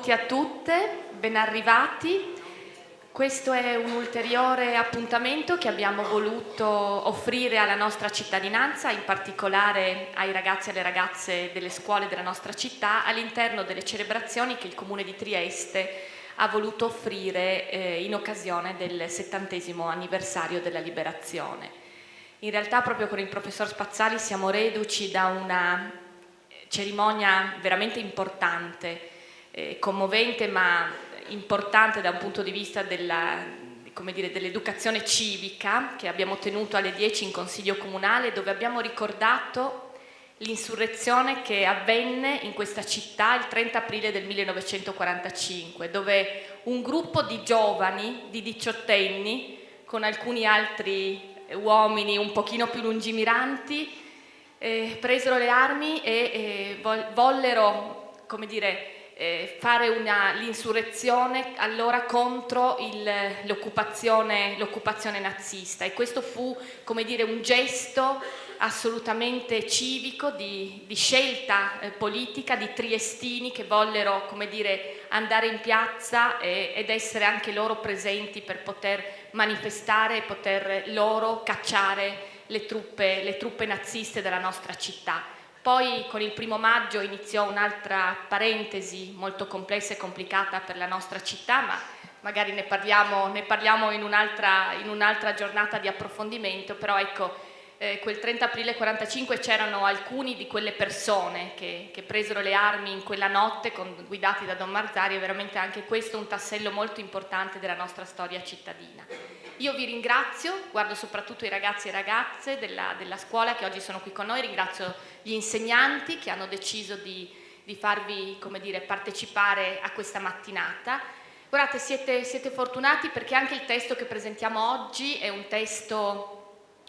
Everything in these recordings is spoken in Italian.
tutti e a tutte, ben arrivati. Questo è un ulteriore appuntamento che abbiamo voluto offrire alla nostra cittadinanza, in particolare ai ragazzi e alle ragazze delle scuole della nostra città, all'interno delle celebrazioni che il Comune di Trieste ha voluto offrire in occasione del 70° anniversario della Liberazione. In realtà proprio con il professor Spazzali siamo reduci da una cerimonia veramente importante, commovente ma importante da un punto di vista dell'educazione civica, che abbiamo tenuto alle 10 in Consiglio Comunale, dove abbiamo ricordato l'insurrezione che avvenne in questa città il 30 aprile del 1945, dove un gruppo di giovani, di diciottenni, con alcuni altri uomini un pochino più lungimiranti, presero le armi e vollero, come dire, fare l'insurrezione allora contro l'occupazione nazista, e questo fu, come dire, un gesto assolutamente civico di scelta politica di triestini che vollero, come dire, andare in piazza ed essere anche loro presenti per poter manifestare e poter loro cacciare le truppe naziste dalla nostra città. Poi con il 1° maggio iniziò un'altra parentesi molto complessa e complicata per la nostra città, ma magari ne parliamo in un'altra giornata di approfondimento. Però ecco, quel 30 aprile 45 c'erano alcuni di quelle persone che presero le armi in quella notte, guidati da Don Marzari, e veramente anche questo un tassello molto importante della nostra storia cittadina. Io vi ringrazio, guardo soprattutto i ragazzi e ragazze della scuola che oggi sono qui con noi, ringrazio gli insegnanti che hanno deciso di farvi, come dire, partecipare a questa mattinata. Guardate, siete fortunati perché anche il testo che presentiamo oggi è un testo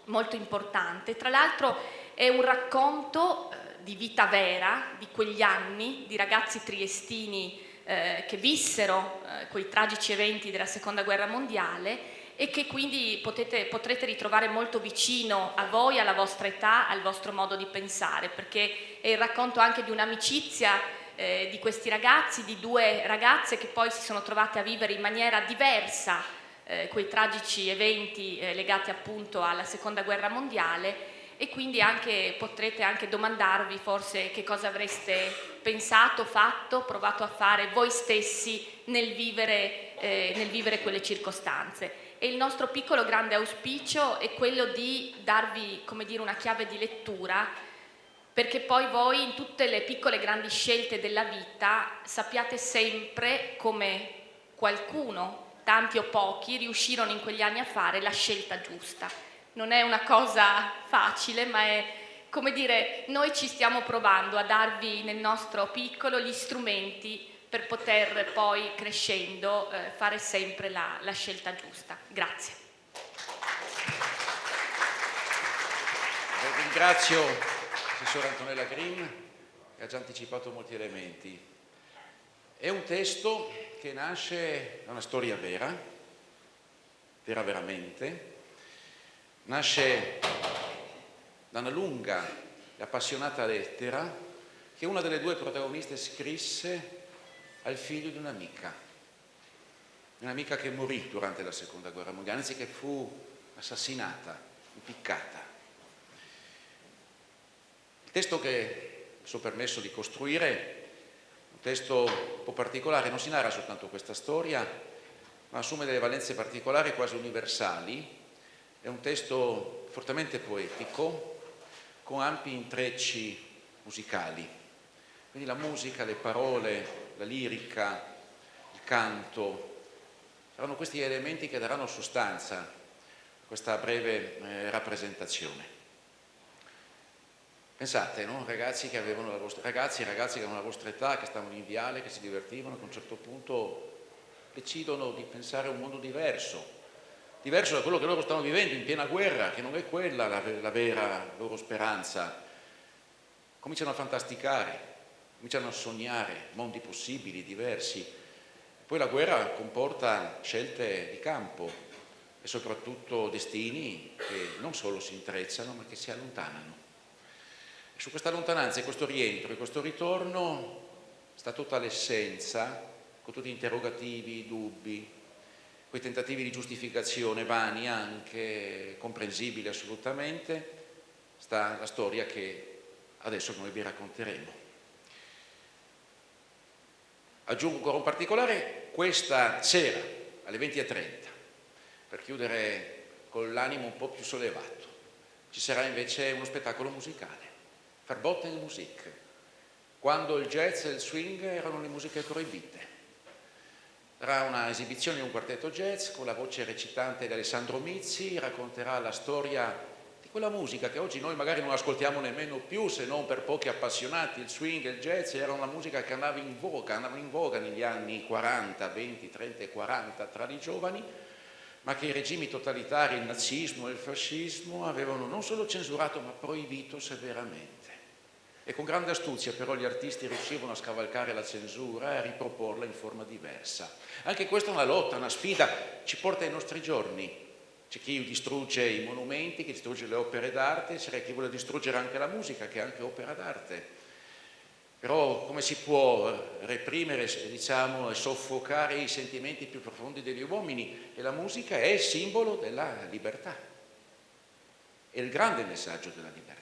molto importante. Tra l'altro è un racconto di vita vera, di quegli anni, di ragazzi triestini che vissero quei tragici eventi della Seconda Guerra Mondiale, e che quindi potrete ritrovare molto vicino a voi, alla vostra età, al vostro modo di pensare, perché è il racconto anche di un'amicizia di questi ragazzi, di 2 ragazze che poi si sono trovate a vivere in maniera diversa quei tragici eventi legati appunto alla Seconda Guerra Mondiale, e quindi potrete anche domandarvi forse che cosa avreste pensato, fatto, provato a fare voi stessi nel vivere quelle circostanze. E il nostro piccolo grande auspicio è quello di darvi, come dire, una chiave di lettura, perché poi voi in tutte le piccole grandi scelte della vita sappiate sempre come qualcuno, tanti o pochi, riuscirono in quegli anni a fare la scelta giusta. Non è una cosa facile, ma è, come dire, noi ci stiamo provando a darvi nel nostro piccolo gli strumenti per poter poi, crescendo, fare sempre la scelta giusta. Grazie. Ringrazio l'assessore Antonella Grimm, che ha già anticipato molti elementi. È un testo che nasce da una storia vera veramente, nasce da una lunga e appassionata lettera che una delle 2 protagoniste scrisse al figlio di un'amica che morì durante la Seconda Guerra Mondiale, anzi che fu assassinata, impiccata. Il testo che mi sono permesso di costruire è un testo un po' particolare, non si narra soltanto questa storia, ma assume delle valenze particolari quasi universali. È un testo fortemente poetico, con ampi intrecci musicali. Quindi la musica, le parole, la lirica, il canto, saranno questi elementi che daranno sostanza a questa breve rappresentazione. Pensate, no? Ragazzi e ragazze che avevano la vostra età, che stavano in viale, che si divertivano, che a un certo punto decidono di pensare a un mondo diverso da quello che loro stanno vivendo in piena guerra, che non è quella la vera loro speranza. Cominciano a fantasticare, cominciano a sognare mondi possibili, diversi. Poi la guerra comporta scelte di campo e soprattutto destini che non solo si intrecciano, ma che si allontanano. Su questa lontananza e questo rientro e questo ritorno sta tutta l'essenza con tutti gli interrogativi, i dubbi, quei tentativi di giustificazione vani anche, comprensibili assolutamente, sta la storia che adesso noi vi racconteremo. Aggiungo ancora un particolare: questa sera alle 20:30, per chiudere con l'animo un po' più sollevato, ci sarà invece uno spettacolo musicale, Verboten Musik, quando il jazz e il swing erano le musiche proibite. Sarà una esibizione di un quartetto jazz con la voce recitante di Alessandro Mizzi, racconterà la storia di quella musica che oggi noi magari non ascoltiamo nemmeno più, se non per pochi appassionati. Il swing e il jazz era una musica che andava in voga negli anni 40, 20, 30 e 40 tra i giovani, ma che i regimi totalitari, il nazismo e il fascismo, avevano non solo censurato ma proibito severamente. E con grande astuzia però gli artisti riuscivano a scavalcare la censura e a riproporla in forma diversa. Anche questa è una lotta, una sfida, ci porta ai nostri giorni. C'è chi distrugge i monumenti, chi distrugge le opere d'arte, c'è chi vuole distruggere anche la musica, che è anche opera d'arte. Però come si può reprimere, diciamo, e soffocare i sentimenti più profondi degli uomini? E la musica è il simbolo della libertà, è il grande messaggio della libertà.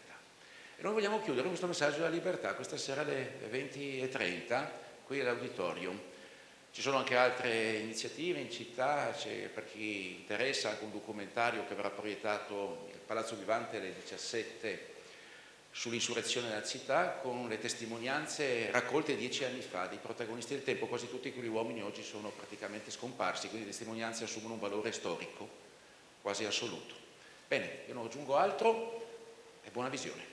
E noi vogliamo chiudere questo messaggio della libertà questa sera alle 20:30 qui all'auditorium. Ci sono anche altre iniziative in città, c'è, per chi interessa, anche un documentario che verrà proiettato al Palazzo Vivante alle 17 sull'insurrezione della città, con le testimonianze raccolte 10 anni fa dei protagonisti del tempo. Quasi tutti quegli uomini oggi sono praticamente scomparsi, quindi le testimonianze assumono un valore storico quasi assoluto. Bene, io non aggiungo altro e buona visione.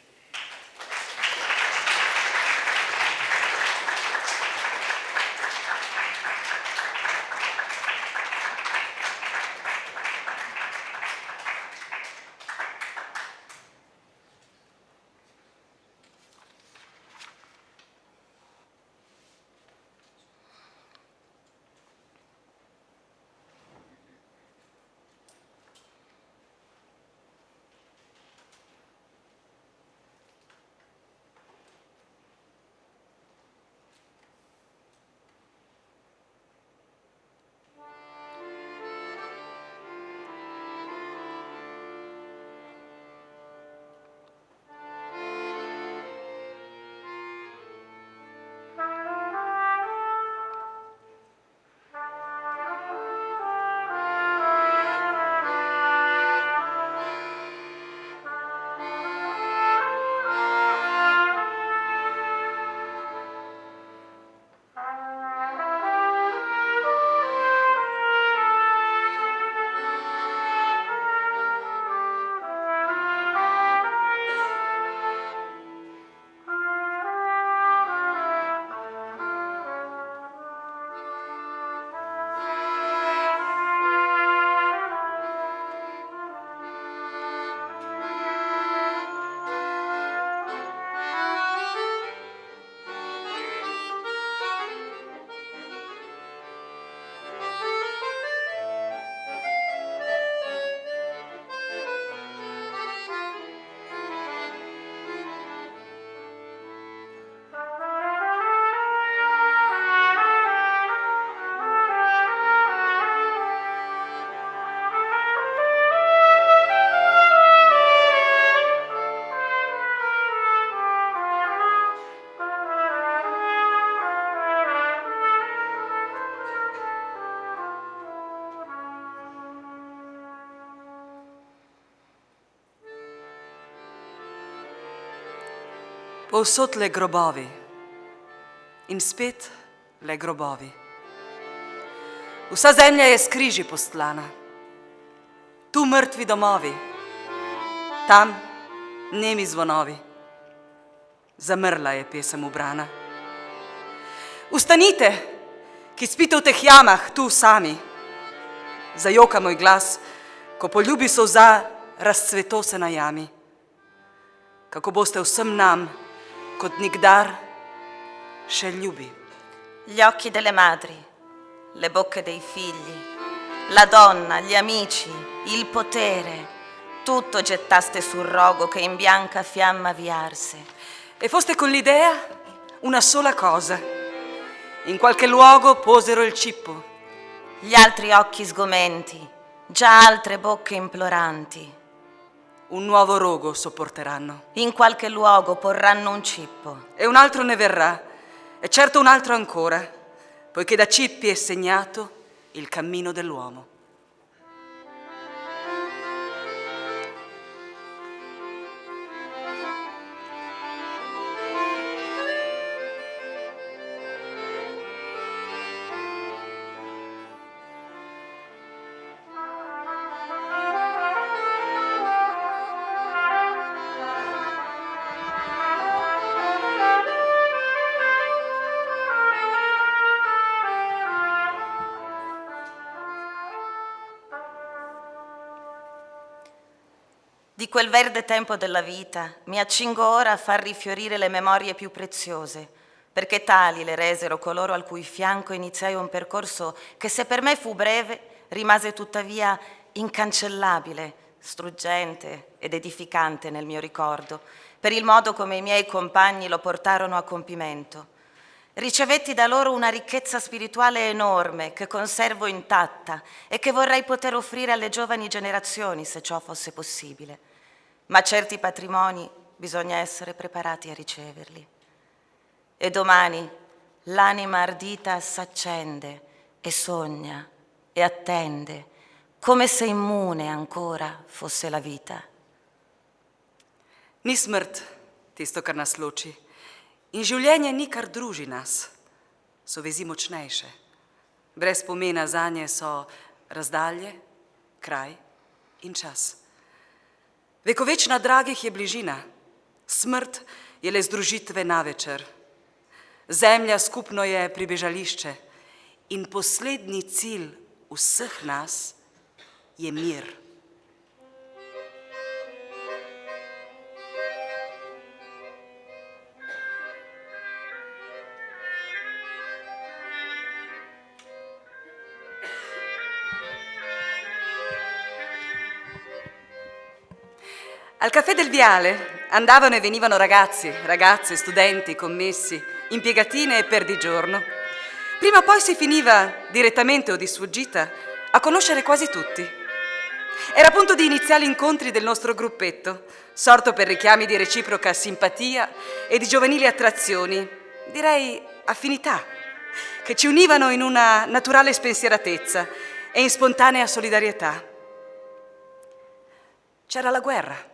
Povsod le grobovi in spet le grobovi. Vsa zemlja je s križi postlana. Tu mrtvi domovi, tam nemi zvonovi. Zamrla je pesem ubrana. Ustanite, ki spite v teh jamah, tu sami. Zajoka moj glas, ko poljubi solza razcveto se na jami. Kako boste vsem nam, kot nikdar, še ljubi. Gli occhi delle madri, le bocche dei figli, la donna, gli amici, il potere, tutto gettaste sul rogo che in bianca fiamma vi arse. E foste con l'idea una sola cosa, In qualche luogo posero il cippo. Gli altri occhi sgomenti, già altre bocche imploranti. Un nuovo rogo sopporteranno. In qualche luogo porranno un cippo. E un altro ne verrà, e certo un altro ancora, poiché da cippi è segnato il cammino dell'uomo. Di quel verde tempo della vita mi accingo ora a far rifiorire le memorie più preziose, perché tali le resero coloro al cui fianco iniziai un percorso che, se per me fu breve, rimase tuttavia incancellabile, struggente ed edificante nel mio ricordo, per il modo come i miei compagni lo portarono a compimento. Ricevetti da loro una ricchezza spirituale enorme che conservo intatta e che vorrei poter offrire alle giovani generazioni, se ciò fosse possibile. Ma certi patrimoni bisogna essere preparati a riceverli. E domani l'anima ardita s'accende e sogna e attende, come se immune ancora fosse la vita. Ni smrt, tisto, kar nas loči, in življenje ni kar druži nas, so vezi močnejše. Brez pomena zanje so razdalje, kraj in čas. Vekovečna dragih je bližina, smrt je le združitve na večer. Zemlja skupno je pribežališče in poslednji cilj vseh nas je mir. Al caffè del Viale andavano e venivano ragazzi, ragazze, studenti, commessi, impiegatine e perdigiorno. Prima o poi si finiva, direttamente o di sfuggita, a conoscere quasi tutti. Era punto di iniziali incontri del nostro gruppetto, sorto per richiami di reciproca simpatia e di giovanili attrazioni, direi affinità, che ci univano in una naturale spensieratezza e in spontanea solidarietà. C'era la guerra.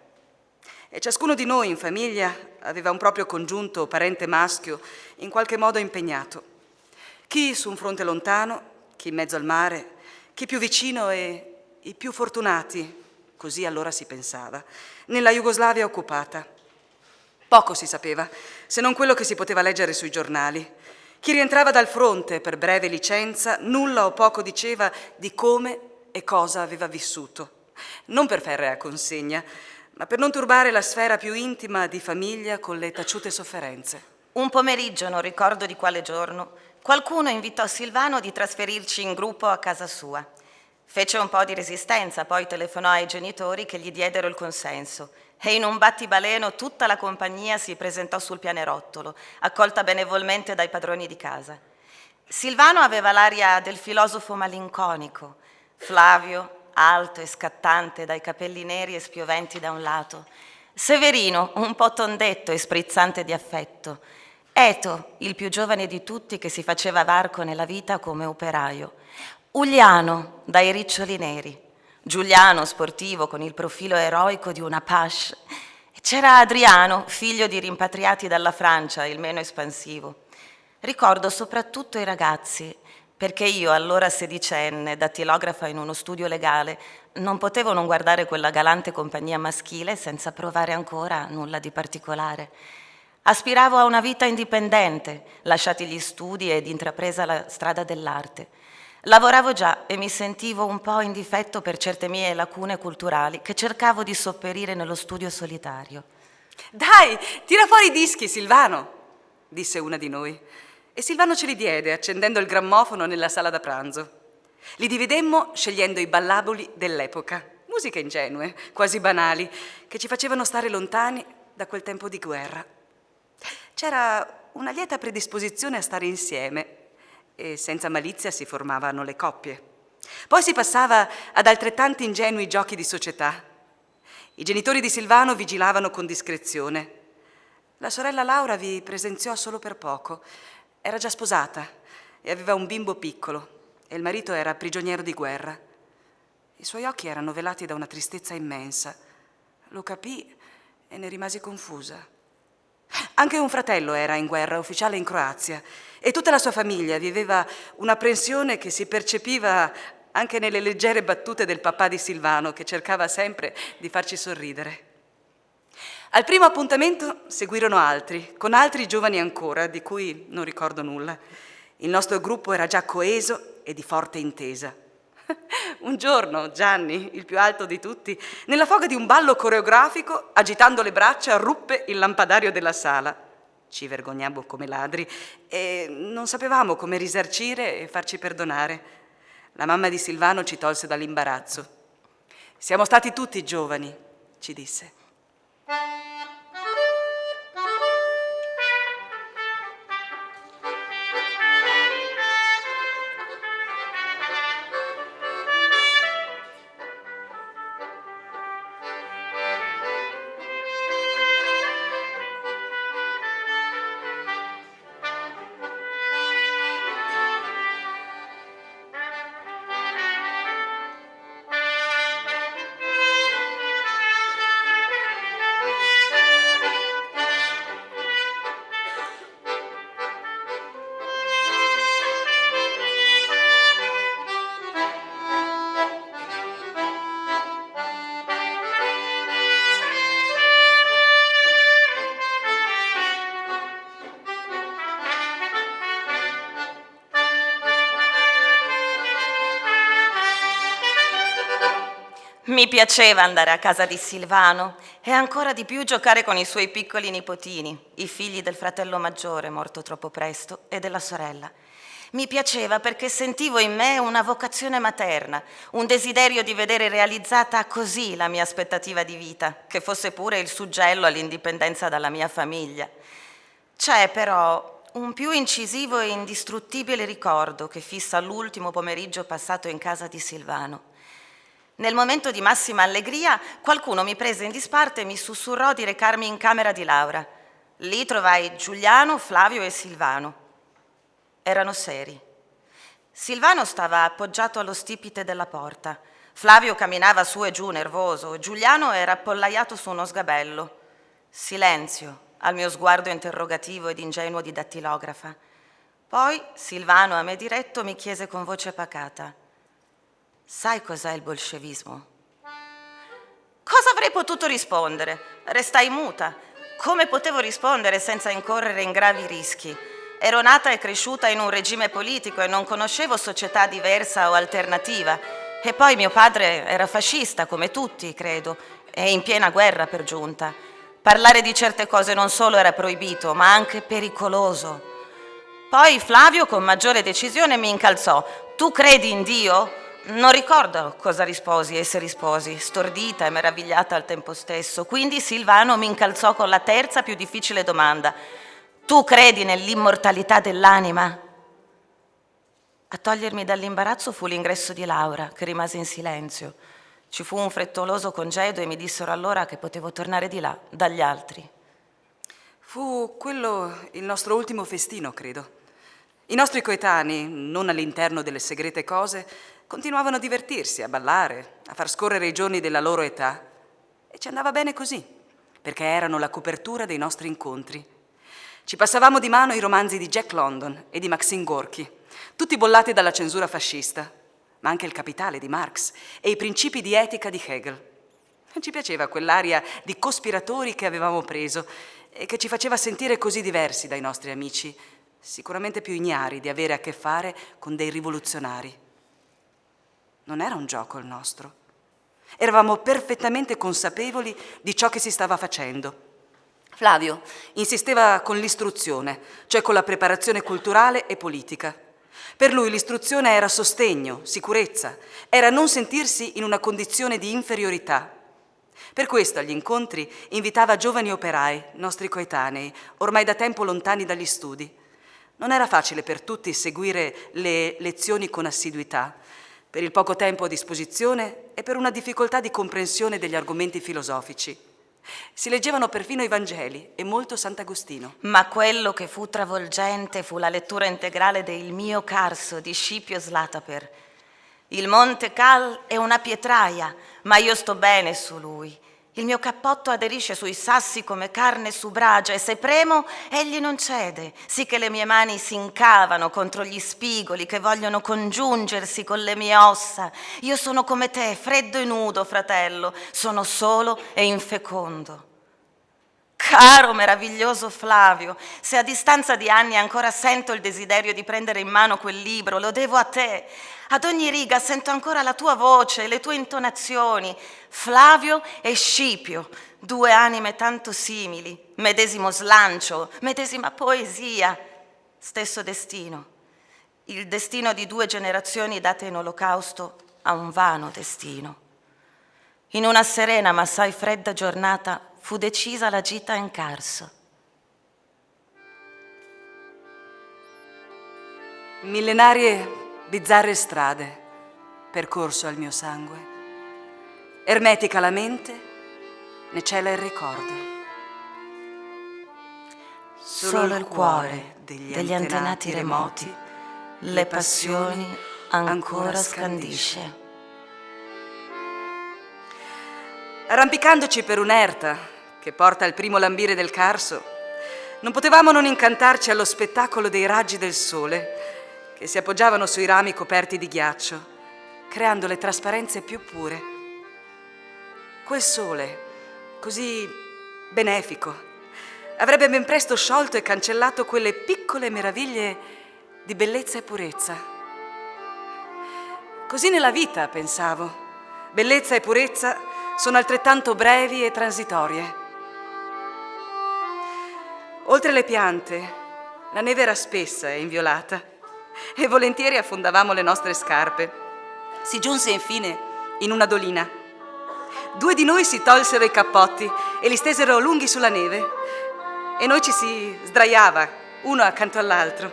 E ciascuno di noi in famiglia aveva un proprio congiunto o parente maschio in qualche modo impegnato. Chi su un fronte lontano, chi in mezzo al mare, chi più vicino e i più fortunati, così allora si pensava, nella Jugoslavia occupata. Poco si sapeva, se non quello che si poteva leggere sui giornali. Chi rientrava dal fronte per breve licenza nulla o poco diceva di come e cosa aveva vissuto. Non per ferrea consegna, ma per non turbare la sfera più intima di famiglia con le taciute sofferenze. Un pomeriggio, non ricordo di quale giorno, qualcuno invitò Silvano di trasferirci in gruppo a casa sua. Fece un po' di resistenza, poi telefonò ai genitori che gli diedero il consenso e in un battibaleno tutta la compagnia si presentò sul pianerottolo, accolta benevolmente dai padroni di casa. Silvano aveva l'aria del filosofo malinconico, Flavio, alto e scattante, dai capelli neri e spioventi da un lato, Severino, un po' tondetto e sprizzante di affetto, Eto, il più giovane di tutti che si faceva varco nella vita come operaio, Uliano, dai riccioli neri, Giuliano, sportivo con il profilo eroico di un Apache, e c'era Adriano, figlio di rimpatriati dalla Francia, il meno espansivo. Ricordo soprattutto i ragazzi, perché io, allora sedicenne, dattilografa in uno studio legale, non potevo non guardare quella galante compagnia maschile senza provare ancora nulla di particolare. Aspiravo a una vita indipendente, lasciati gli studi ed intrapresa la strada dell'arte. Lavoravo già e mi sentivo un po' in difetto per certe mie lacune culturali che cercavo di sopperire nello studio solitario. «Dai, tira fuori i dischi, Silvano!» disse una di noi. E Silvano ce li diede, accendendo il grammofono nella sala da pranzo. Li dividemmo scegliendo i ballaboli dell'epoca, musiche ingenue, quasi banali, che ci facevano stare lontani da quel tempo di guerra. C'era una lieta predisposizione a stare insieme e senza malizia si formavano le coppie. Poi si passava ad altrettanti ingenui giochi di società. I genitori di Silvano vigilavano con discrezione. La sorella Laura vi presenziò solo per poco. Era già sposata e aveva un bimbo piccolo e il marito era prigioniero di guerra. I suoi occhi erano velati da una tristezza immensa. Lo capì e ne rimasi confusa. Anche un fratello era in guerra, ufficiale in Croazia, e tutta la sua famiglia viveva un'apprensione che si percepiva anche nelle leggere battute del papà di Silvano, che cercava sempre di farci sorridere. Al primo appuntamento seguirono altri, con altri giovani ancora, di cui non ricordo nulla. Il nostro gruppo era già coeso e di forte intesa. Un giorno Gianni, il più alto di tutti, nella foga di un ballo coreografico, agitando le braccia, ruppe il lampadario della sala. Ci vergognammo come ladri e non sapevamo come risarcire e farci perdonare. La mamma di Silvano ci tolse dall'imbarazzo. Siamo stati tutti giovani, ci disse. Mi piaceva andare a casa di Silvano e ancora di più giocare con i suoi piccoli nipotini, i figli del fratello maggiore morto troppo presto e della sorella. Mi piaceva perché sentivo in me una vocazione materna, un desiderio di vedere realizzata così la mia aspettativa di vita, che fosse pure il suggello all'indipendenza dalla mia famiglia. C'è però un più incisivo e indistruttibile ricordo che fissa l'ultimo pomeriggio passato in casa di Silvano. Nel momento di massima allegria, qualcuno mi prese in disparte e mi sussurrò di recarmi in camera di Laura. Lì trovai Giuliano, Flavio e Silvano. Erano seri. Silvano stava appoggiato allo stipite della porta. Flavio camminava su e giù nervoso. Giuliano era appollaiato su uno sgabello. Silenzio al mio sguardo interrogativo ed ingenuo di dattilografa. Poi Silvano, a me diretto, mi chiese con voce pacata: «Sai cos'è il bolscevismo?» Cosa avrei potuto rispondere? Restai muta. Come potevo rispondere senza incorrere in gravi rischi? Ero nata e cresciuta in un regime politico e non conoscevo società diversa o alternativa. E poi mio padre era fascista, come tutti, credo, e in piena guerra per giunta. Parlare di certe cose non solo era proibito, ma anche pericoloso. Poi Flavio, con maggiore decisione, mi incalzò: «Tu credi in Dio?» Non ricordo cosa risposi e se risposi, stordita e meravigliata al tempo stesso. Quindi Silvano mi incalzò con la terza più difficile domanda: «Tu credi nell'immortalità dell'anima?» A togliermi dall'imbarazzo fu l'ingresso di Laura, che rimase in silenzio. Ci fu un frettoloso congedo e mi dissero allora che potevo tornare di là, dagli altri. Fu quello il nostro ultimo festino, credo. I nostri coetanei, non all'interno delle segrete cose, continuavano a divertirsi, a ballare, a far scorrere i giorni della loro età. E ci andava bene così, perché erano la copertura dei nostri incontri. Ci passavamo di mano i romanzi di Jack London e di Maxim Gorky, tutti bollati dalla censura fascista, ma anche il Capitale di Marx e i principi di etica di Hegel. Ci piaceva quell'aria di cospiratori che avevamo preso e che ci faceva sentire così diversi dai nostri amici, sicuramente più ignari di avere a che fare con dei rivoluzionari. Non era un gioco il nostro. Eravamo perfettamente consapevoli di ciò che si stava facendo. Flavio insisteva con l'istruzione, cioè con la preparazione culturale e politica. Per lui l'istruzione era sostegno, sicurezza, era non sentirsi in una condizione di inferiorità. Per questo agli incontri invitava giovani operai, nostri coetanei, ormai da tempo lontani dagli studi. Non era facile per tutti seguire le lezioni con assiduità, per il poco tempo a disposizione e per una difficoltà di comprensione degli argomenti filosofici. Si leggevano perfino i Vangeli e molto Sant'Agostino. Ma quello che fu travolgente fu la lettura integrale de Il mio Carso di Scipio Slataper. Il Monte Cal è una pietraia, ma io sto bene su lui. Il mio cappotto aderisce sui sassi come carne su bragia e se premo, egli non cede, sì che le mie mani si incavano contro gli spigoli che vogliono congiungersi con le mie ossa. Io sono come te, freddo e nudo, fratello, sono solo e infecondo. Caro, meraviglioso Flavio, se a distanza di anni ancora sento il desiderio di prendere in mano quel libro, lo devo a te. Ad ogni riga sento ancora la tua voce, le tue intonazioni. Flavio e Scipio, due anime tanto simili, medesimo slancio, medesima poesia, stesso destino. Il destino di due generazioni date in olocausto a un vano destino. In una serena ma assai fredda giornata fu decisa la gita in Carso. Millenarie, bizzarre strade, percorso al mio sangue. Ermetica la mente, ne cela il ricordo. Solo il cuore degli antenati remoti, le passioni ancora scandisce. Arrampicandoci per un'erta che porta al primo lambire del Carso, non potevamo non incantarci allo spettacolo dei raggi del sole che si appoggiavano sui rami coperti di ghiaccio, creando le trasparenze più pure. Quel sole, così benefico, avrebbe ben presto sciolto e cancellato quelle piccole meraviglie di bellezza e purezza. Così nella vita, pensavo, bellezza e purezza sono altrettanto brevi e transitorie. Oltre le piante, la neve era spessa e inviolata e volentieri affondavamo le nostre scarpe. Si giunse infine in una dolina. Due di noi si tolsero i cappotti e li stesero lunghi sulla neve e noi ci si sdraiava, uno accanto all'altro,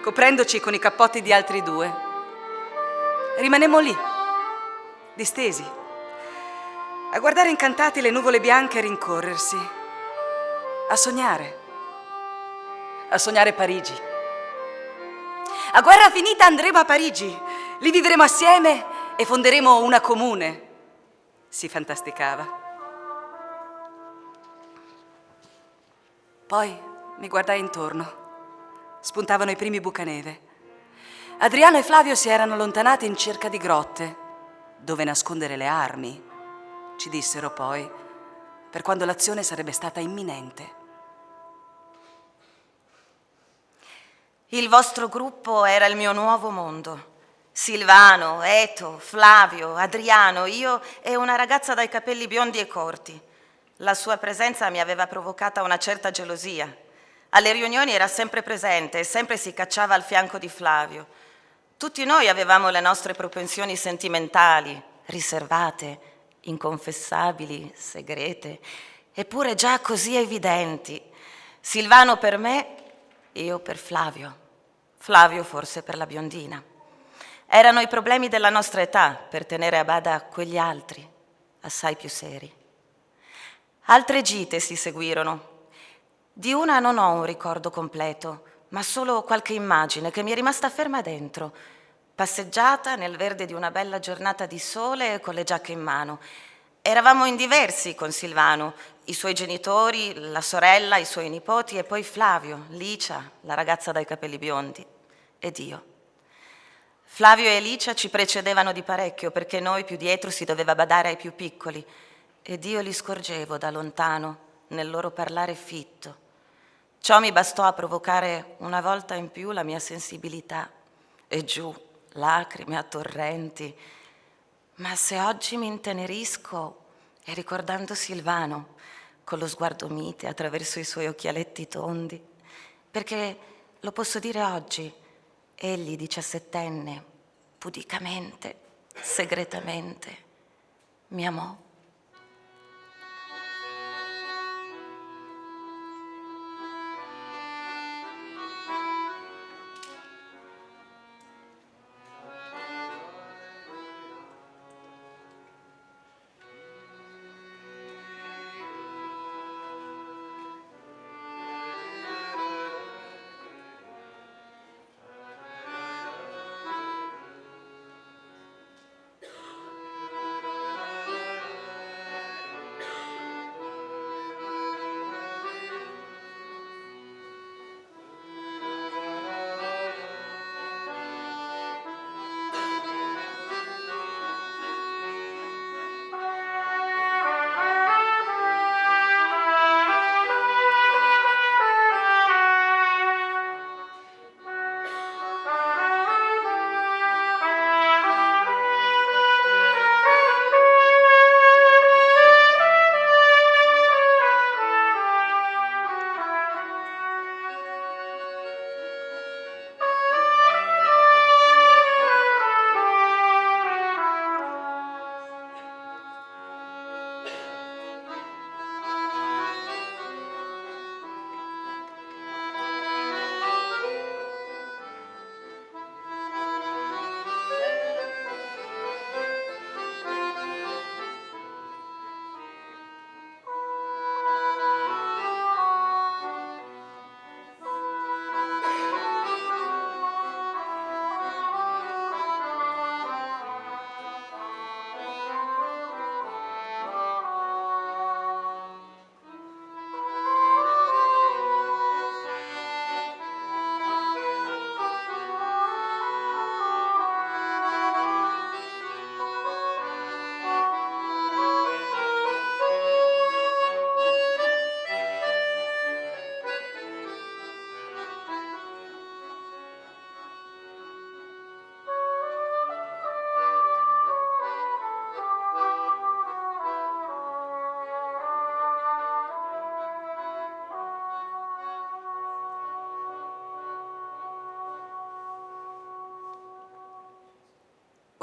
coprendoci con i cappotti di altri due. Rimanemmo lì, distesi, a guardare incantati le nuvole bianche rincorrersi, a sognare Parigi. A guerra finita andremo a Parigi, lì vivremo assieme e fonderemo una comune, si fantasticava. Poi mi guardai intorno, spuntavano i primi bucaneve. Adriano e Flavio si erano allontanati in cerca di grotte, dove nascondere le armi, ci dissero poi, per quando l'azione sarebbe stata imminente. Il vostro gruppo era il mio nuovo mondo. Silvano, Eto, Flavio, Adriano, io e una ragazza dai capelli biondi e corti. La sua presenza mi aveva provocata una certa gelosia. Alle riunioni era sempre presente e sempre si cacciava al fianco di Flavio. Tutti noi avevamo le nostre propensioni sentimentali, riservate, inconfessabili, segrete, eppure già così evidenti. Silvano per me, io per Flavio. Flavio forse per la biondina. Erano i problemi della nostra età per tenere a bada quegli altri, assai più seri. Altre gite si seguirono. Di una non ho un ricordo completo, ma solo qualche immagine che mi è rimasta ferma dentro. Passeggiata nel verde di una bella giornata di sole con le giacche in mano. Eravamo in diversi con Silvano, i suoi genitori, la sorella, i suoi nipoti e poi Flavio, Licia, la ragazza dai capelli biondi, ed io. Flavio e Licia ci precedevano di parecchio perché noi più dietro si doveva badare ai più piccoli ed io li scorgevo da lontano nel loro parlare fitto. Ciò mi bastò a provocare una volta in più la mia sensibilità e giù lacrime a torrenti. Ma se oggi mi intenerisco è ricordando Silvano con lo sguardo mite attraverso i suoi occhialetti tondi, perché lo posso dire oggi, egli 17enne, pudicamente, segretamente, mi amò.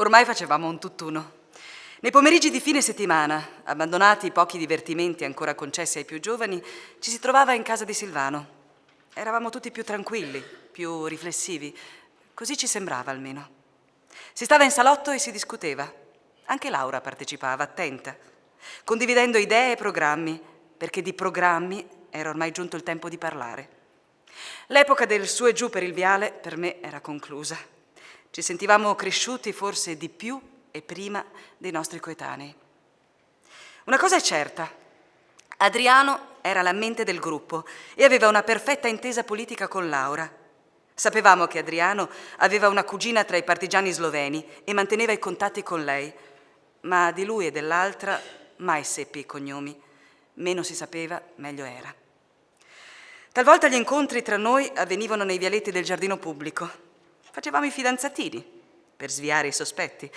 Ormai facevamo un tutt'uno. Nei pomeriggi di fine settimana, abbandonati i pochi divertimenti ancora concessi ai più giovani, ci si trovava in casa di Silvano. Eravamo tutti più tranquilli, più riflessivi, così ci sembrava almeno. Si stava in salotto e si discuteva. Anche Laura partecipava, attenta, condividendo idee e programmi, perché di programmi era ormai giunto il tempo di parlare. L'epoca del su e giù per il viale per me era conclusa. Ci sentivamo cresciuti forse di più e prima dei nostri coetanei. Una cosa è certa: Adriano era la mente del gruppo e aveva una perfetta intesa politica con Laura. Sapevamo che Adriano aveva una cugina tra i partigiani sloveni e manteneva i contatti con lei, ma di lui e dell'altra mai seppi i cognomi. Meno si sapeva, meglio era. Talvolta gli incontri tra noi avvenivano nei vialetti del giardino pubblico. Facevamo i fidanzatini per sviare i sospetti,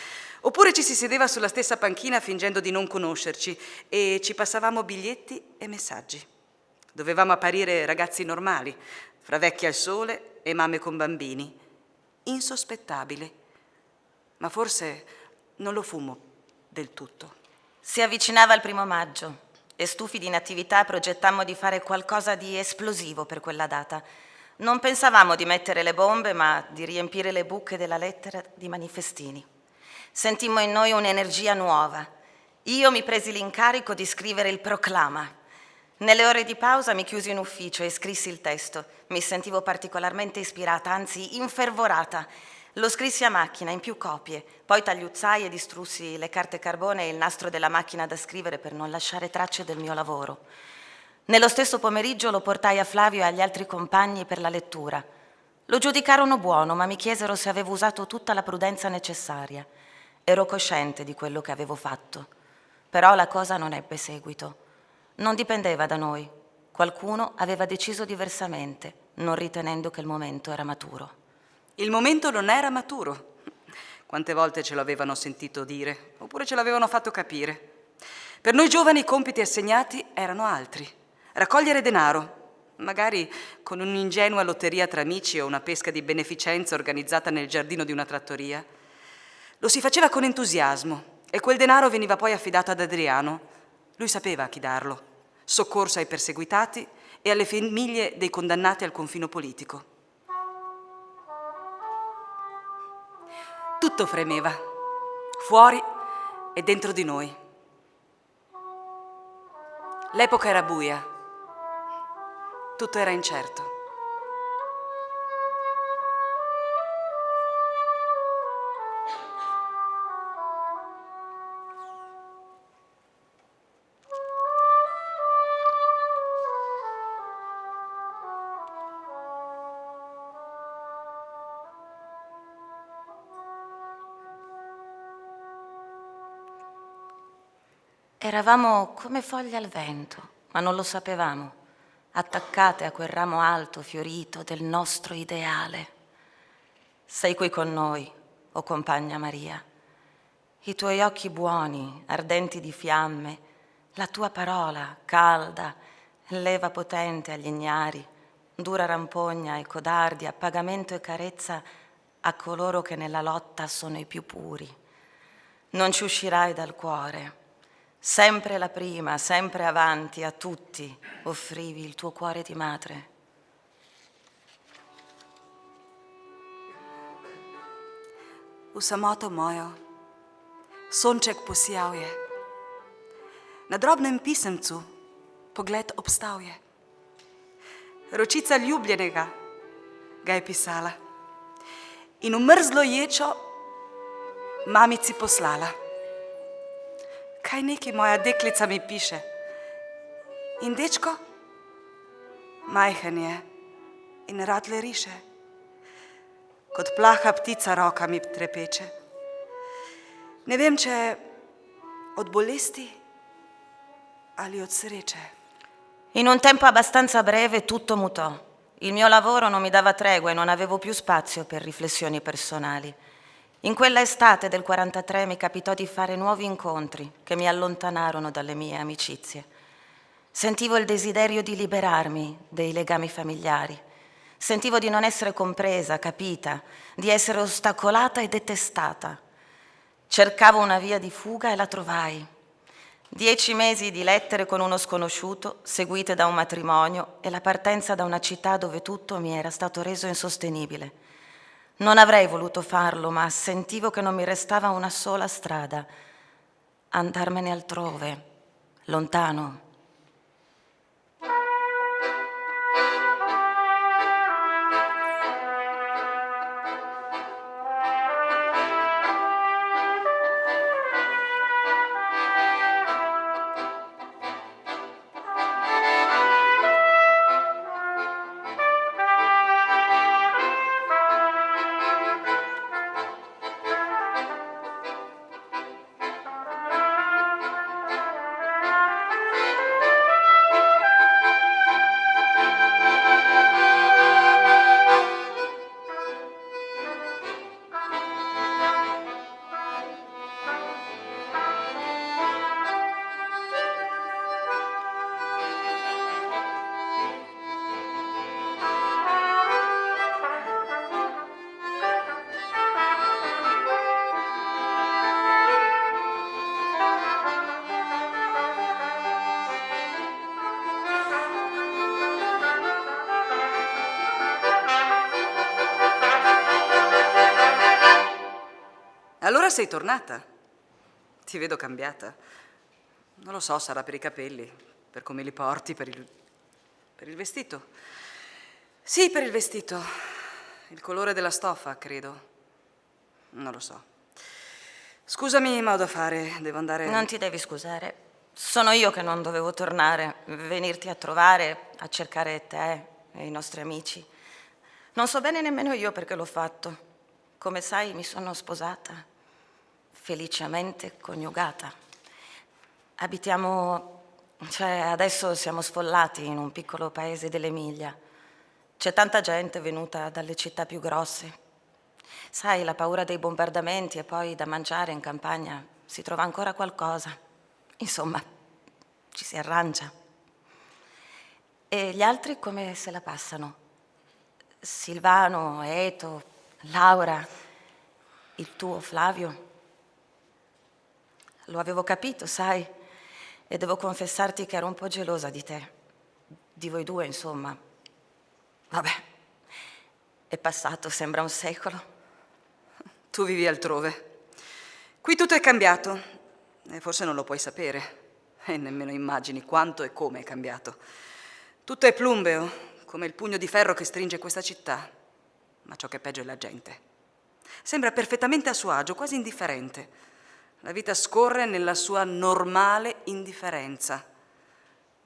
oppure ci si sedeva sulla stessa panchina fingendo di non conoscerci e ci passavamo biglietti e messaggi. Dovevamo apparire ragazzi normali, fra vecchi al sole e mamme con bambini, insospettabili, ma forse non lo fummo del tutto. Si avvicinava il 1° maggio e, stufi di inattività, progettammo di fare qualcosa di esplosivo per quella data. Non pensavamo di mettere le bombe, ma di riempire le buche della lettera di manifestini. Sentimmo in noi un'energia nuova. Io mi presi l'incarico di scrivere il proclama. Nelle ore di pausa mi chiusi in ufficio e scrissi il testo. Mi sentivo particolarmente ispirata, anzi infervorata. Lo scrissi a macchina, in più copie. Poi tagliuzzai e distrussi le carte carbone e il nastro della macchina da scrivere per non lasciare tracce del mio lavoro. Nello stesso pomeriggio lo portai a Flavio e agli altri compagni per la lettura. Lo giudicarono buono, ma mi chiesero se avevo usato tutta la prudenza necessaria. Ero cosciente di quello che avevo fatto, però la cosa non ebbe seguito. Non dipendeva da noi. Qualcuno aveva deciso diversamente, non ritenendo che il momento era maturo. Il momento non era maturo. Quante volte ce l'avevano sentito dire, oppure ce l'avevano fatto capire. Per noi giovani i compiti assegnati erano altri. Raccogliere denaro, magari con un'ingenua lotteria tra amici o una pesca di beneficenza organizzata nel giardino di una trattoria. Lo si faceva con entusiasmo e quel denaro veniva poi affidato ad Adriano. Lui sapeva a chi darlo: soccorso ai perseguitati e alle famiglie dei condannati al confino politico. Tutto fremeva, fuori e dentro di noi. L'epoca era buia. Tutto era incerto. Eravamo come foglie al vento, ma non lo sapevamo, attaccate a quel ramo alto, fiorito del nostro ideale. Sei qui con noi, o compagna Maria. I tuoi occhi buoni, ardenti di fiamme, la tua parola calda, leva potente agli ignari, dura rampogna ai codardi, appagamento e carezza a coloro che nella lotta sono i più puri. Non ci uscirai dal cuore. Sempre la prima, sempre avanti, a tutti offrivi il tuo cuore di madre. U samoto mojo, sonček posijal je. Na drobnem pisemcu pogled obstal je. Ročica ljubljenega ga je pisala in v mrzlo ječo mamici poslala. Kaj neki moja deklica mi piše? In dečko? Majhen je in rad le riše. Kot plaha ptica roka mi trepeče. Ne vem, če od bolesti ali od sreče. In un tempo abbastanza breve tutto mutò. Il mio lavoro non mi dava tregua e non avevo più spazio per riflessioni personali. In quella estate del 43 mi capitò di fare nuovi incontri che mi allontanarono dalle mie amicizie. Sentivo il desiderio di liberarmi dei legami familiari. Sentivo di non essere compresa, capita, di essere ostacolata e detestata. Cercavo una via di fuga e la trovai. 10 mesi di lettere con uno sconosciuto, seguite da un matrimonio e la partenza da una città dove tutto mi era stato reso insostenibile. Non avrei voluto farlo, ma sentivo che non mi restava una sola strada: andarmene altrove, lontano. Allora sei tornata? Ti vedo cambiata. Non lo so, sarà per i capelli, per come li porti, per il vestito. Sì, per il vestito. Il colore della stoffa, credo. Non lo so. Scusami, ma ho da fare, devo andare... Non ti devi scusare. Sono io che non dovevo tornare, venirti a trovare, a cercare te e i nostri amici. Non so bene nemmeno io perché l'ho fatto. Come sai, mi sono sposata, felicemente coniugata. Adesso siamo sfollati in un piccolo paese dell'Emilia. C'è tanta gente venuta dalle città più grosse. Sai, la paura dei bombardamenti e poi da mangiare in campagna si trova ancora qualcosa. Insomma, ci si arrangia. E gli altri come se la passano? Silvano, Eto, Laura, il tuo Flavio? Lo avevo capito, sai, e devo confessarti che ero un po' gelosa di te, di voi due, insomma. Vabbè, è passato, sembra un secolo. Tu vivi altrove. Qui tutto è cambiato, e forse non lo puoi sapere, e nemmeno immagini quanto e come è cambiato. Tutto è plumbeo, come il pugno di ferro che stringe questa città, ma ciò che è peggio è la gente. Sembra perfettamente a suo agio, quasi indifferente. La vita scorre nella sua normale indifferenza.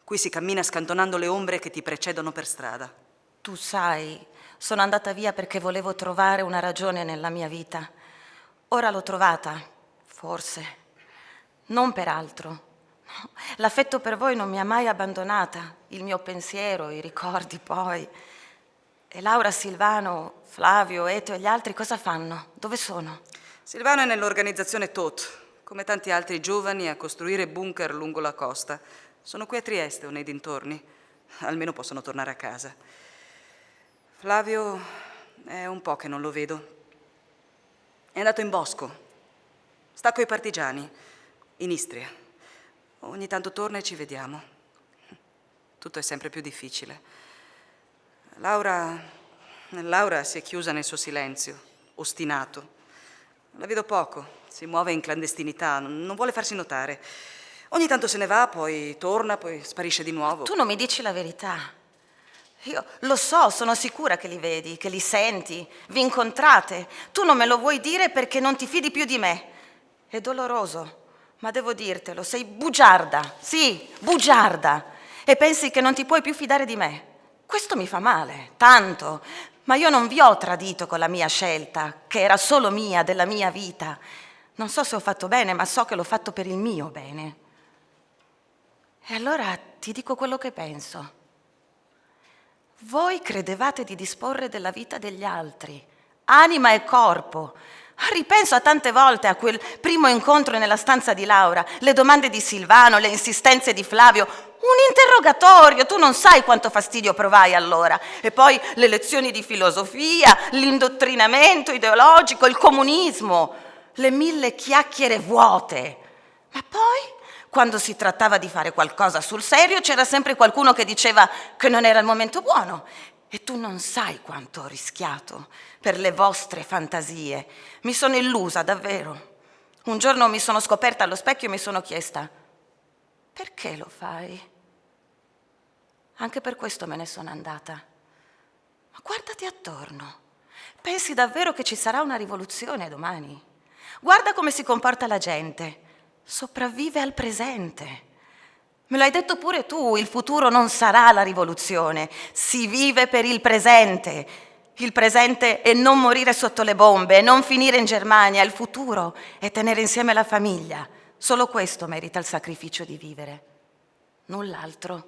Qui si cammina scantonando le ombre che ti precedono per strada. Tu sai, sono andata via perché volevo trovare una ragione nella mia vita. Ora l'ho trovata, forse. Non per altro. L'affetto per voi non mi ha mai abbandonata. Il mio pensiero, i ricordi poi. E Laura, Silvano, Flavio, Eto e gli altri cosa fanno? Dove sono? Silvano è nell'organizzazione TOT, come tanti altri giovani a costruire bunker lungo la costa. Sono qui a Trieste o nei dintorni. Almeno possono tornare a casa. Flavio è un po' che non lo vedo. È andato in bosco. Sta coi partigiani, in Istria. Ogni tanto torna e ci vediamo. Tutto è sempre più difficile. Laura si è chiusa nel suo silenzio, ostinato. La vedo poco, si muove in clandestinità, non vuole farsi notare. Ogni tanto se ne va, poi torna, poi sparisce di nuovo. Tu non mi dici la verità. Io lo so, sono sicura che li vedi, che li senti, vi incontrate. Tu non me lo vuoi dire perché non ti fidi più di me. È doloroso, ma devo dirtelo, sei bugiarda, sì, bugiarda. E pensi che non ti puoi più fidare di me. Questo mi fa male, tanto. Ma io non vi ho tradito con la mia scelta, che era solo mia, della mia vita. Non so se ho fatto bene, ma so che l'ho fatto per il mio bene. E allora ti dico quello che penso. Voi credevate di disporre della vita degli altri, anima e corpo. Ripenso a tante volte a quel primo incontro nella stanza di Laura, le domande di Silvano, le insistenze di Flavio, un interrogatorio, tu non sai quanto fastidio provai allora. E poi le lezioni di filosofia, l'indottrinamento ideologico, il comunismo. le 1000 chiacchiere vuote. Ma poi, quando si trattava di fare qualcosa sul serio, c'era sempre qualcuno che diceva che non era il momento buono. E tu non sai quanto ho rischiato per le vostre fantasie. Mi sono illusa, davvero. Un giorno mi sono scoperta allo specchio e mi sono chiesta: perché lo fai? Anche per questo me ne sono andata. Ma guardati attorno. Pensi davvero che ci sarà una rivoluzione domani? Guarda come si comporta la gente. Sopravvive al presente. Me l'hai detto pure tu, il futuro non sarà la rivoluzione. Si vive per il presente. Il presente è non morire sotto le bombe, è non finire in Germania. Il futuro è tenere insieme la famiglia. Solo questo merita il sacrificio di vivere. Null'altro.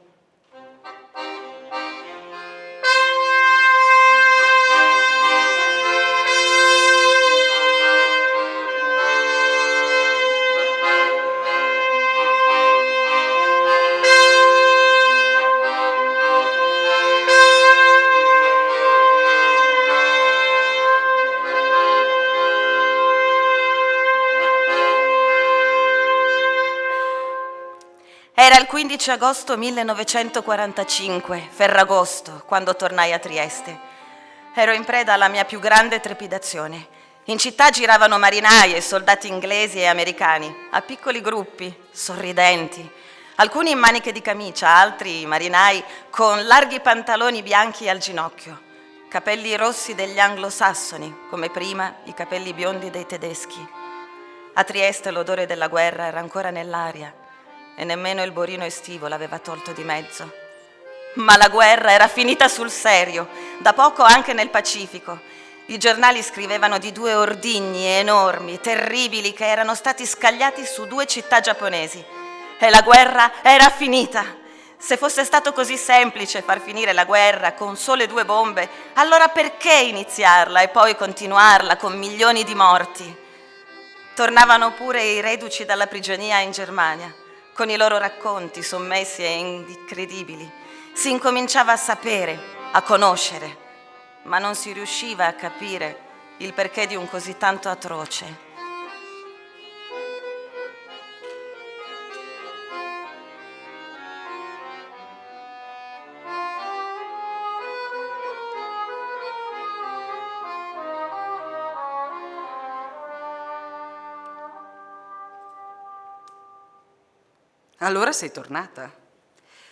Era il 15 agosto 1945, Ferragosto, quando tornai a Trieste. Ero in preda alla mia più grande trepidazione. In città giravano marinai e soldati inglesi e americani, a piccoli gruppi, sorridenti. Alcuni in maniche di camicia, altri marinai con larghi pantaloni bianchi al ginocchio, capelli rossi degli anglosassoni, come prima i capelli biondi dei tedeschi. A Trieste l'odore della guerra era ancora nell'aria e nemmeno il borino estivo l'aveva tolto di mezzo. Ma la guerra era finita sul serio, da poco anche nel Pacifico. I giornali scrivevano di 2 ordigni enormi, terribili, che erano stati scagliati su 2 città giapponesi. E la guerra era finita. Se fosse stato così semplice far finire la guerra con sole 2 bombe, allora perché iniziarla e poi continuarla con milioni di morti? Tornavano pure i reduci dalla prigionia in Germania, con i loro racconti sommessi e incredibili. Si incominciava a sapere, a conoscere, ma non si riusciva a capire il perché di un così tanto atroce. Allora sei tornata?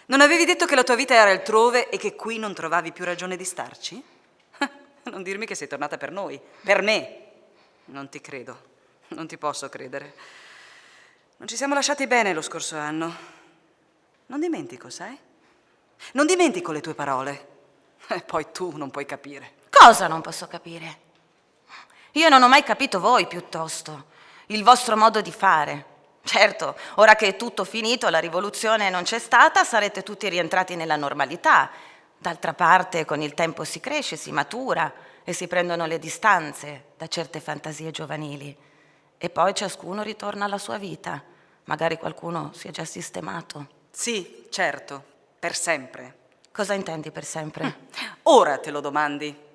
Non avevi detto che la tua vita era altrove e che qui non trovavi più ragione di starci? Non dirmi che sei tornata per noi, per me. Non ti credo, non ti posso credere. Non ci siamo lasciati bene lo scorso anno. Non dimentico, sai? Non dimentico le tue parole. E poi tu non puoi capire. Cosa non posso capire? Io non ho mai capito voi, piuttosto, il vostro modo di fare. Certo, ora che è tutto finito, la rivoluzione non c'è stata, sarete tutti rientrati nella normalità. D'altra parte, con il tempo si cresce, si matura e si prendono le distanze da certe fantasie giovanili. E poi ciascuno ritorna alla sua vita. Magari qualcuno si è già sistemato. Sì, certo, per sempre. Cosa intendi per sempre? Ora te lo domandi.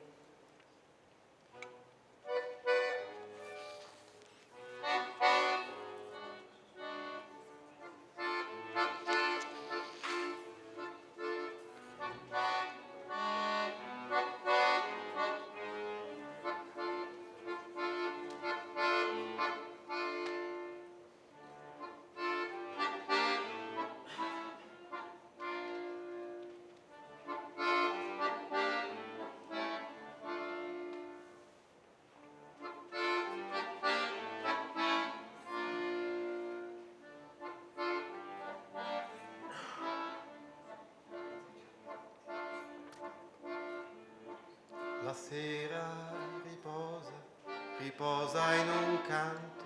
La sera riposa, riposa in un canto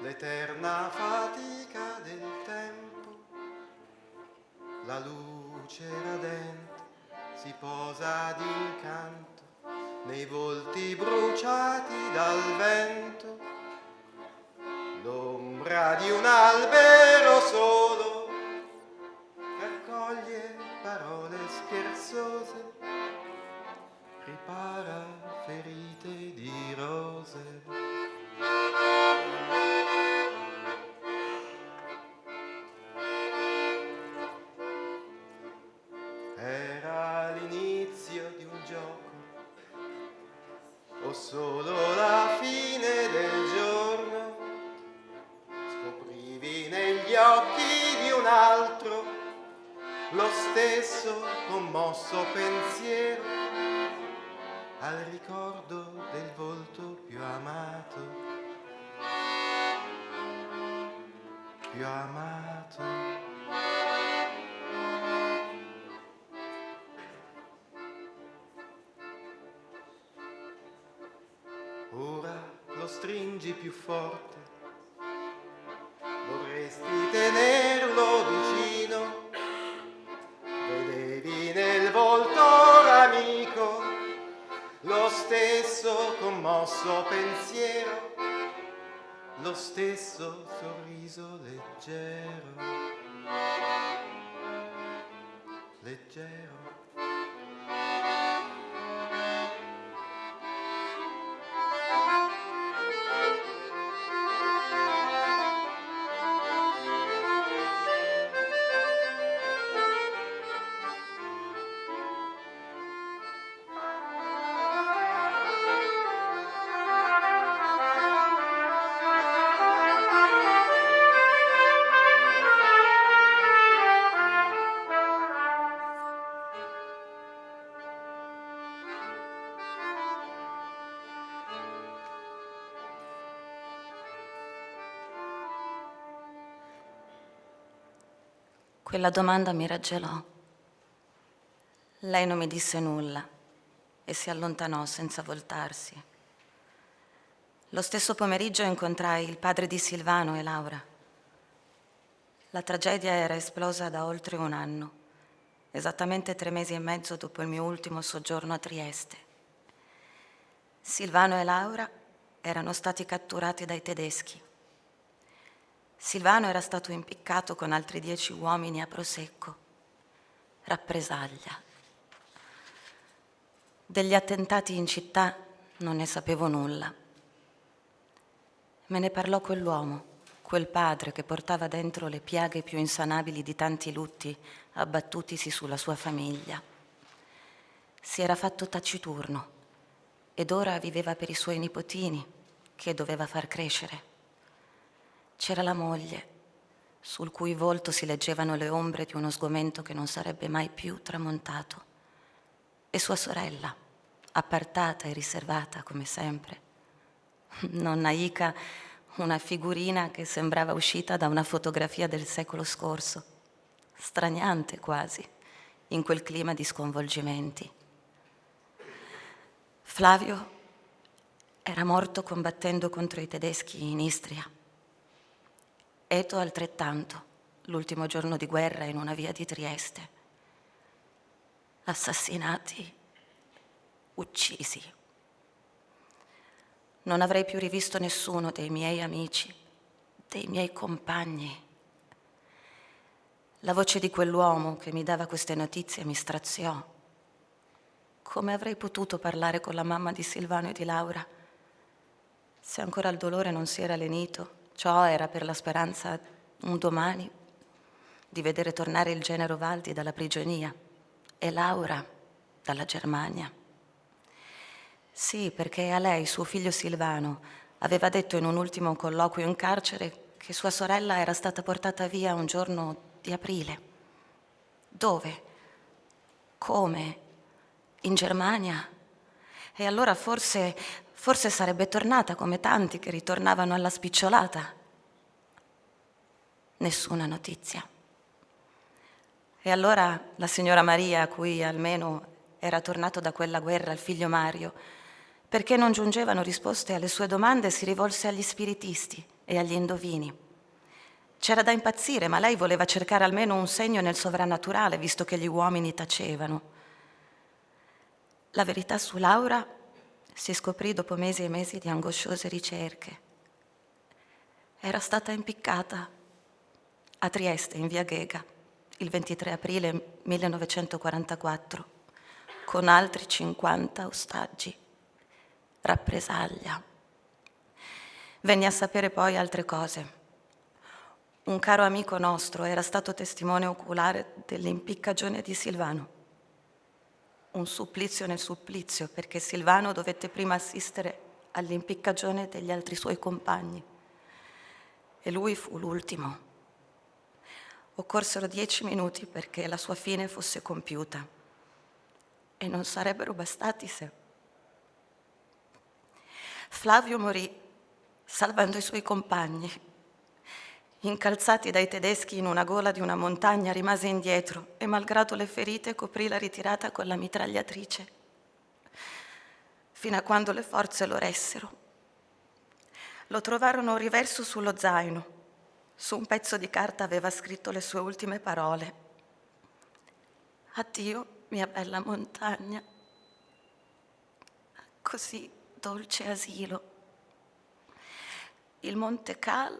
l'eterna fatica del tempo. La luce radente si posa d'incanto nei volti bruciati dal vento. L'ombra di un albero solo raccoglie parole scherzose, ripara ferite di rose. occhi di un altro, lo stesso commosso pensiero al ricordo del volto più amato, più amato. Ora lo stringi più forte, vorresti tenerlo vicino, vedevi nel volto amico lo stesso commosso pensiero, lo stesso sorriso leggero, leggero. Quella domanda mi raggelò. Lei non mi disse nulla e si allontanò senza voltarsi. Lo stesso pomeriggio incontrai il padre di Silvano e Laura. La tragedia era esplosa da oltre un anno, esattamente 3 mesi e mezzo dopo il mio ultimo soggiorno a Trieste. Silvano e Laura erano stati catturati dai tedeschi. Silvano era stato impiccato con altri 10 uomini a Prosecco. Rappresaglia. Degli attentati in città non ne sapevo nulla. Me ne parlò quell'uomo, quel padre che portava dentro le piaghe più insanabili di tanti lutti abbattutisi sulla sua famiglia. Si era fatto taciturno ed ora viveva per i suoi nipotini che doveva far crescere. C'era la moglie, sul cui volto si leggevano le ombre di uno sgomento che non sarebbe mai più tramontato, e sua sorella, appartata e riservata come sempre. Nonna Ica, una figurina che sembrava uscita da una fotografia del secolo scorso, straniante quasi, in quel clima di sconvolgimenti. Flavio era morto combattendo contro i tedeschi in Istria. Eto altrettanto, l'ultimo giorno di guerra in una via di Trieste. Assassinati, uccisi. Non avrei più rivisto nessuno dei miei amici, dei miei compagni. La voce di quell'uomo che mi dava queste notizie mi straziò. Come avrei potuto parlare con la mamma di Silvano e di Laura? Se ancora il dolore non si era lenito, ciò era per la speranza un domani di vedere tornare il genero Valdi dalla prigionia e Laura dalla Germania. Sì, perché a lei suo figlio Silvano aveva detto in un ultimo colloquio in carcere che sua sorella era stata portata via un giorno di aprile. Dove? Come? In Germania? E allora forse sarebbe tornata come tanti che ritornavano alla spicciolata. Nessuna notizia. E allora la signora Maria, a cui almeno era tornato da quella guerra il figlio Mario, perché non giungevano risposte alle sue domande, si rivolse agli spiritisti e agli indovini. C'era da impazzire, ma lei voleva cercare almeno un segno nel sovrannaturale, visto che gli uomini tacevano. La verità su Laura si scoprì dopo mesi e mesi di angosciose ricerche. Era stata impiccata a Trieste, in via Ghega, il 23 aprile 1944, con altri 50 ostaggi. Rappresaglia. Venni a sapere poi altre cose. Un caro amico nostro era stato testimone oculare dell'impiccagione di Silvano. Un supplizio nel supplizio, perché Silvano dovette prima assistere all'impiccagione degli altri suoi compagni. E lui fu l'ultimo. Occorsero 10 minuti perché la sua fine fosse compiuta. E non sarebbero bastati se... Flavio morì salvando i suoi compagni. Incalzati dai tedeschi in una gola di una montagna, rimase indietro e, malgrado le ferite, coprì la ritirata con la mitragliatrice, fino a quando le forze lo ressero. Lo trovarono riverso sullo zaino. Su un pezzo di carta aveva scritto le sue ultime parole. Addio, mia bella montagna, così dolce asilo. Il Monte Cal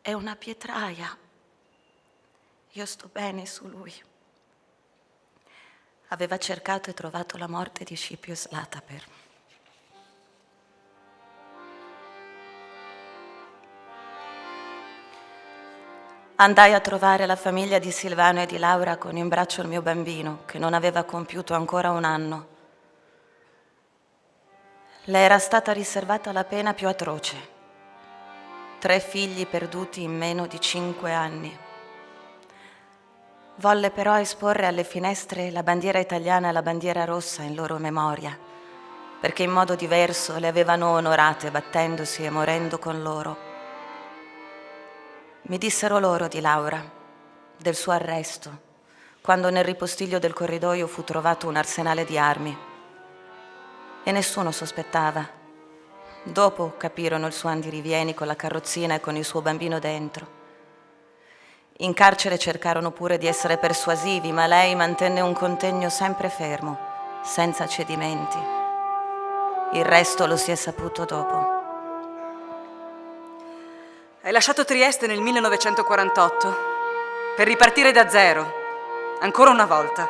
è una pietraia. Io sto bene su lui. Aveva cercato e trovato la morte di Scipius Lataper. Andai a trovare la famiglia di Silvano e di Laura con in braccio il mio bambino, che non aveva compiuto ancora 1 anno. Le era stata riservata la pena più atroce. 3 figli perduti in meno di 5 anni. Volle però esporre alle finestre la bandiera italiana e la bandiera rossa in loro memoria, perché in modo diverso le avevano onorate battendosi e morendo con loro. Mi dissero loro di Laura, del suo arresto, quando nel ripostiglio del corridoio fu trovato un arsenale di armi. E nessuno sospettava. Dopo capirono il suo andirivieni con la carrozzina e con il suo bambino dentro. In carcere cercarono pure di essere persuasivi, ma lei mantenne un contegno sempre fermo, senza cedimenti. Il resto lo si è saputo dopo. Hai lasciato Trieste nel 1948 per ripartire da zero, ancora una volta.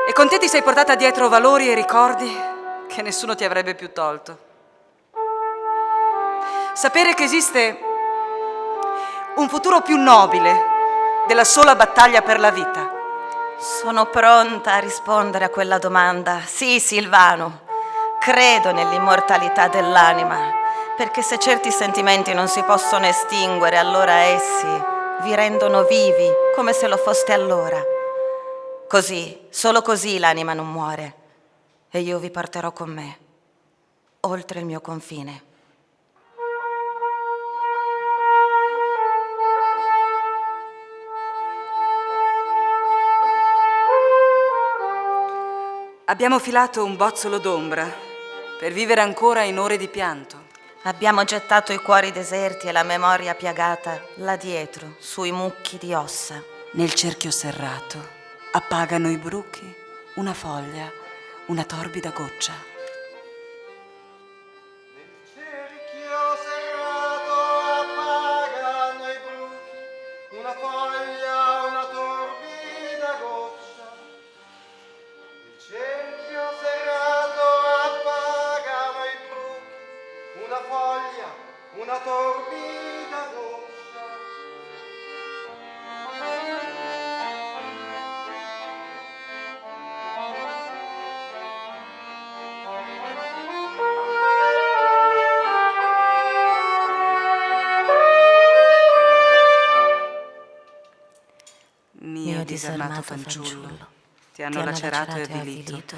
E con te ti sei portata dietro valori e ricordi che nessuno ti avrebbe più tolto. Sapere che esiste un futuro più nobile della sola battaglia per la vita. Sono pronta a rispondere a quella domanda. Sì, Silvano, credo nell'immortalità dell'anima, perché se certi sentimenti non si possono estinguere, allora essi vi rendono vivi come se lo foste allora. Così, solo così l'anima non muore, e io vi porterò con me, oltre il mio confine. Abbiamo filato un bozzolo d'ombra per vivere ancora in ore di pianto. Abbiamo gettato i cuori deserti e la memoria piagata là dietro, sui mucchi di ossa. Nel cerchio serrato appagano i bruchi, una foglia, una torbida goccia. Nel cerchio serrato appagano i bruchi, una foglia, una torbida goccia. Nel cerchio serrato appagano i bruchi, una foglia, una torbida goccia. Mio disarmato fanciullo, ti hanno lacerato e avvilito,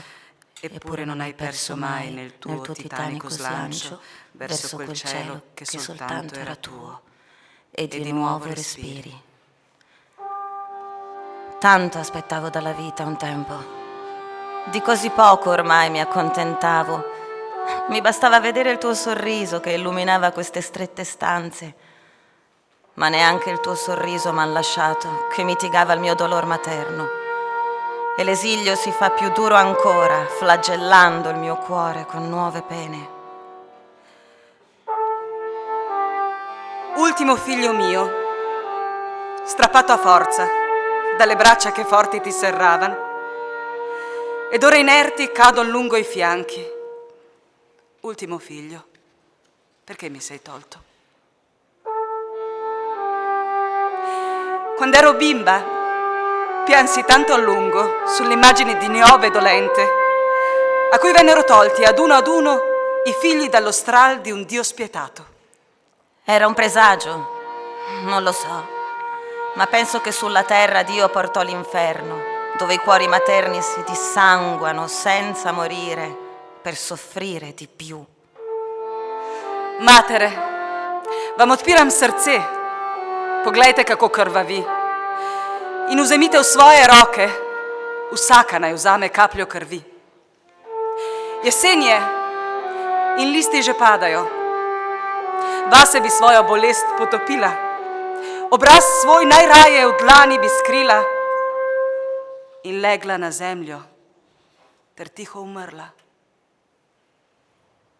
eppure non hai perso mai nel tuo titanico slancio verso quel cielo che soltanto era tuo, e di nuovo respiri. Tanto aspettavo dalla vita un tempo. Di così poco ormai mi accontentavo. Mi bastava vedere il tuo sorriso che illuminava queste strette stanze. Ma neanche il tuo sorriso m'han lasciato, che mitigava il mio dolor materno. E l'esilio si fa più duro ancora, flagellando il mio cuore con nuove pene. Ultimo figlio mio, strappato a forza dalle braccia che forti ti serravano, ed ora inerti cadon lungo i fianchi. Ultimo figlio, perché mi sei tolto? Quando ero bimba, piansi tanto a lungo sull'immagine di Niobe dolente, a cui vennero tolti ad uno i figli dallo stral di un Dio spietato. Era un presagio, non lo so. ma penso che sulla terra Dio portò l'inferno, dove i cuori materni si dissanguano senza morire per soffrire di più. Matere, vam odpiram srce. Poglejte, kako krvavi. In vzemite v svoje roke, vsaka naj vzame kapljo krvi. Jesen je in listi že padajo. Vase bi svojo bolest potopila, obraz svoj najraje v dlani bi skrila in legla na zemljo ter tiho umrla.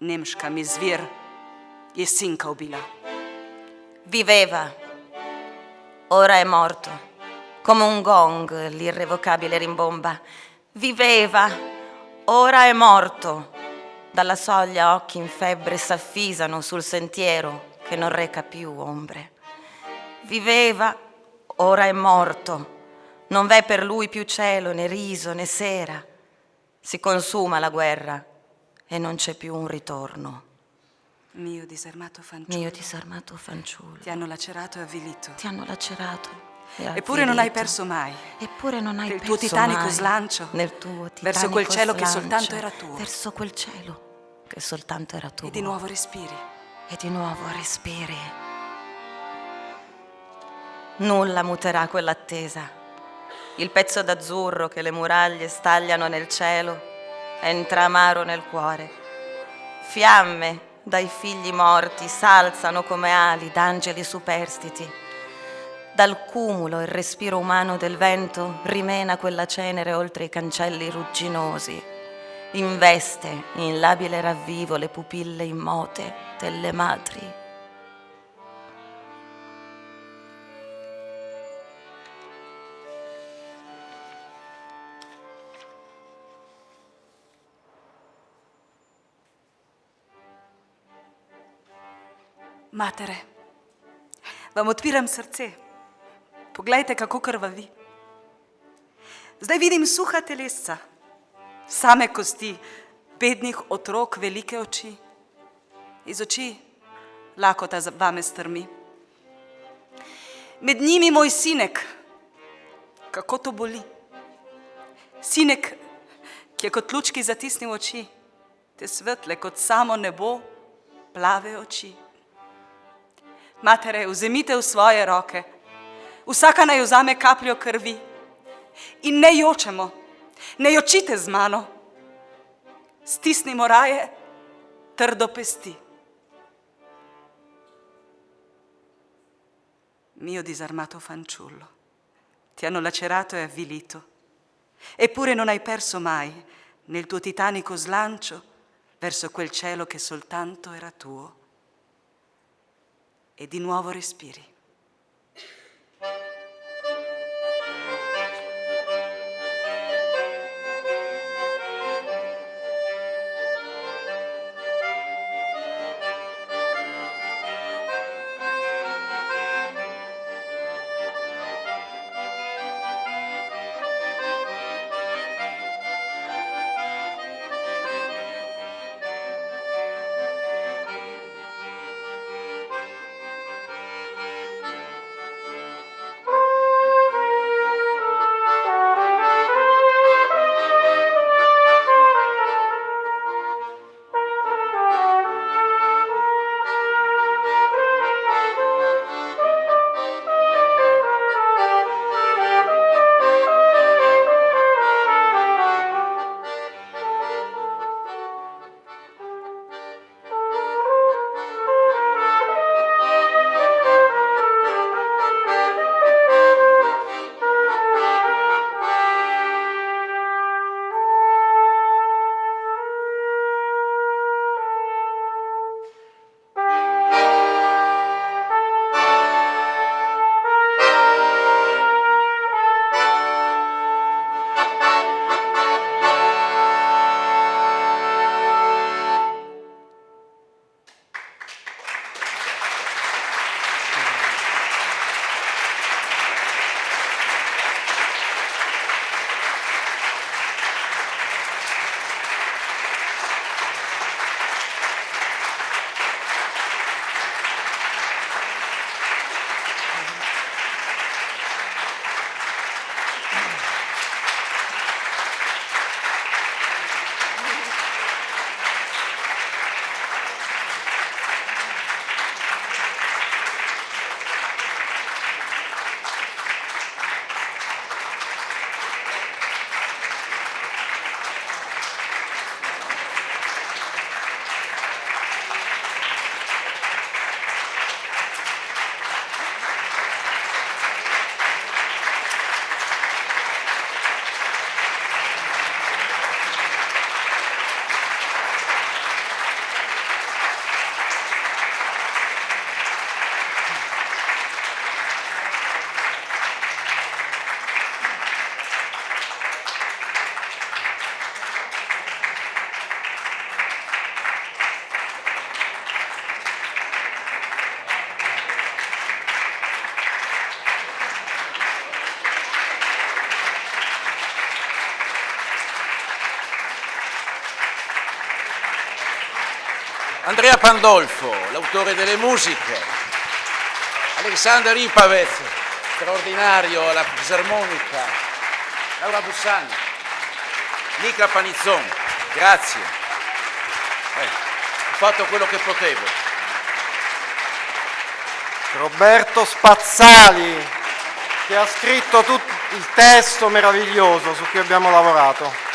Nemška mi zvir je sinka ubila. Viveva, ora è morto, come un gong l'irrevocabile rimbomba. Viveva, ora è morto. Dalla soglia occhi in febbre s'affisano sul sentiero che non reca più ombre. Viveva, ora è morto. Non v'è per lui più cielo, né riso, né sera. Si consuma la guerra e non c'è più un ritorno. Mio disarmato fanciullo. Mio disarmato fanciullo. Ti hanno lacerato e avvilito. Ti hanno lacerato e Eppure non hai avvilito. perso mai. Eppure non hai Nel perso tuo titanico mai. slancio Nel tuo titanico verso quel cielo che slancio, soltanto era tuo. Verso quel cielo che soltanto era tuo. E di nuovo respiri. E di nuovo respiri. Nulla muterà quell'attesa. Il pezzo d'azzurro che le muraglie stagliano nel cielo entra amaro nel cuore. Fiamme dai figli morti s'alzano come ali d'angeli superstiti. Dal cumulo il respiro umano del vento rimena quella cenere oltre i cancelli rugginosi. Investe in labile ravvivo le pupille immote delle madri. Matere, vam odpiram srce. Poglejte, kako krvavi. Zdaj vidim suha telesca, same kosti, bednih otrok, velike oči. Iz oči lakota vame strmi. Med njimi moj sinek, kako to boli. Sinek, ki je kot lučki zatisnil oči, te svetle kot samo nebo, plave oči. Matere, vzemite v svoje roke, vsaka naj vzame kapljo krvi in ne jočemo, ne jočite z mano. Stisnimo raje trdo pesti. Mio disarmato fanciullo, ti hanno lacerato e avvilito, eppure non hai perso mai nel tuo titanico slancio verso quel cielo che soltanto era tuo. E di nuovo respiri. Andrea Pandolfo, l'autore delle musiche, Alexander Ripavez, straordinario alla fisarmonica, Laura Bussani, Nicla Panizzon, grazie. Ho fatto quello che potevo. Roberto Spazzali, che ha scritto tutto il testo meraviglioso su cui abbiamo lavorato.